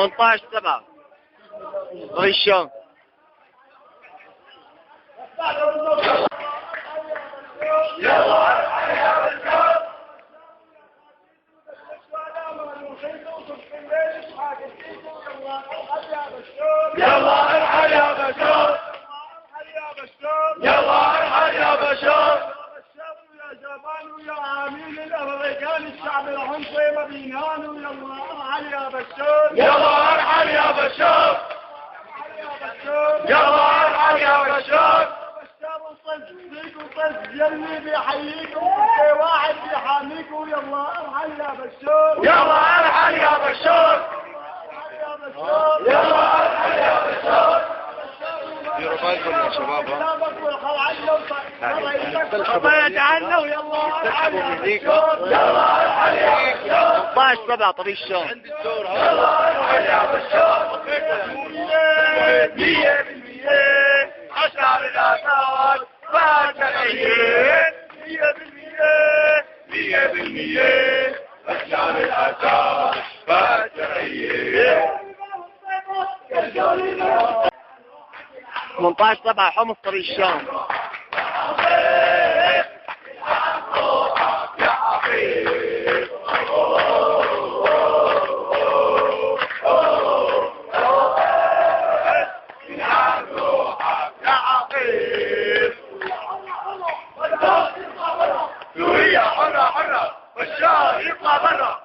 18/7 طريق الشام. يلا ارحل يا بشار، يلا ارحل يا بشار، يا جبان ويا عميل الامريكان الشعب العنصري مبينان، ويلا ارحل يا بشار، يلا ارحل يا بشار، يلا ارحل يا بشار. وصدق وصدق يلي بيحييكم كل واحد بيحاميكم، يلا ارحل يا بشار، يلا ارحل يا بشار، يلا ارحل يا بشار. ديروا بالكم يا شباب. خطيت عنه ويلا ارحل يا بشار، يلا ارحل يا بشار. 18/7 طريق الشام. يلا ارحل يا بشار. 100% أشعر الأسد فاتحين، 100% أشعر الأسد فاتحين. 18/7 حمص طريق الشام. يا حبيب سوريا حرة حرة، بشار يطلع برا.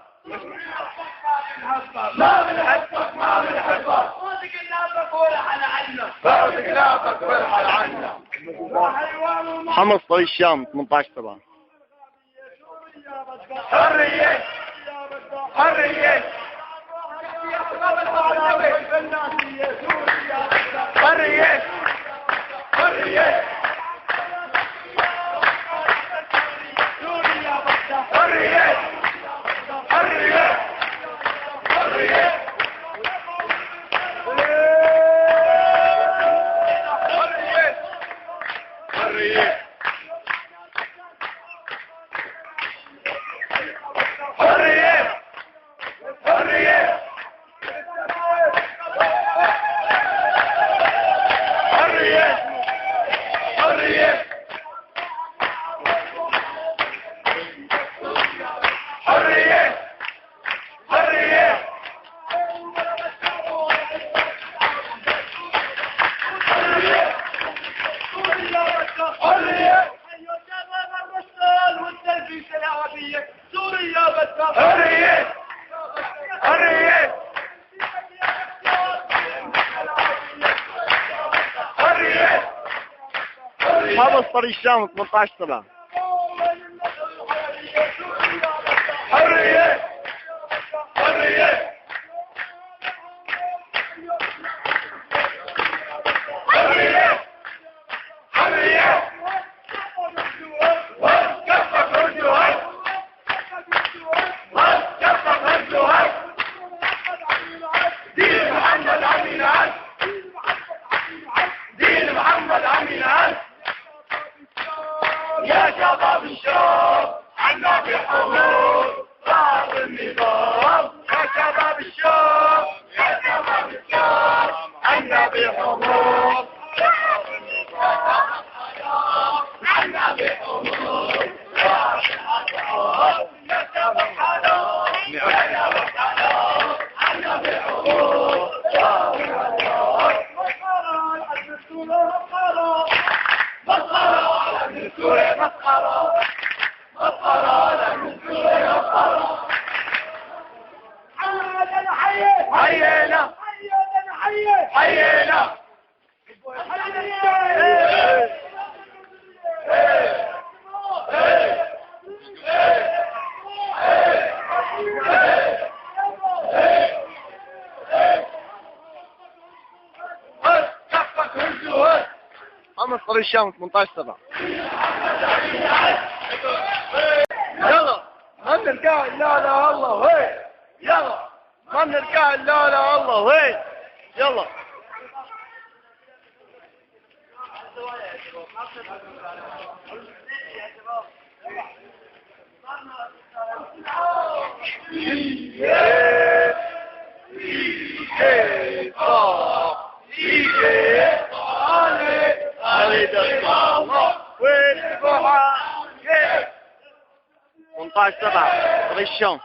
ما بنحبك ما بنحبك، صوت كلابك ولا على عنا، بعد كلابك برحل عنا. حمص طريق الشام 18/7. حرية حرية حرية حرية حرية حرية حرية. حرية حرية حرية حرية حرية حرية حرية حرية سوريا بتكفر حرية حرية حرية حمص طريق الشام 18/7. حرية حرية حرية حرية. وكفك رجوعك، وكفك رجوعك. دين محمد عمي العز، دين محمد عمي العز. يا شباب الشام عنا بحضور بعض النظام. يا شباب الشام، يا شباب الشام عنا بحضور بعض النظام. عنا بحضور بعض النظام. يا شباب حضور، يا شباب حضور عنا بحضور بعض النظام. مسخرة على ابن سوريا، مسخرة مسخرة على ابن سوريا، مسخرة. حيينا حيينا حيينا كفك هزوها. حمص طريق الشام 18/7. يلا ما نرجع الا لا الله وين، يلا ما نرجع الا لا الله وين، يلا. 18/7 طريق الشام.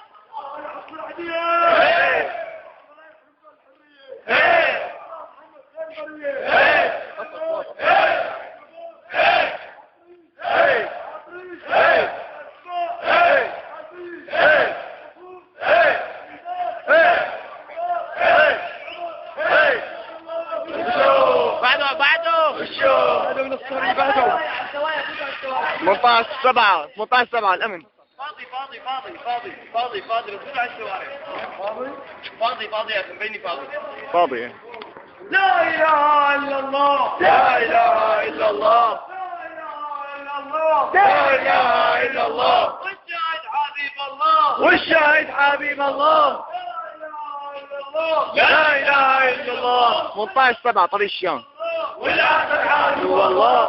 بعده 18/7 الأمن. فاضي بس على الشوارع. فاضي يا اخي بيني فاضي. لا إله إلا الله. لا اله الا الله. لا إله إلا الله. والشاهد حبيب الله. لا اله الا الله. 18/7 طريق الشام. والعهد الحال هو الله.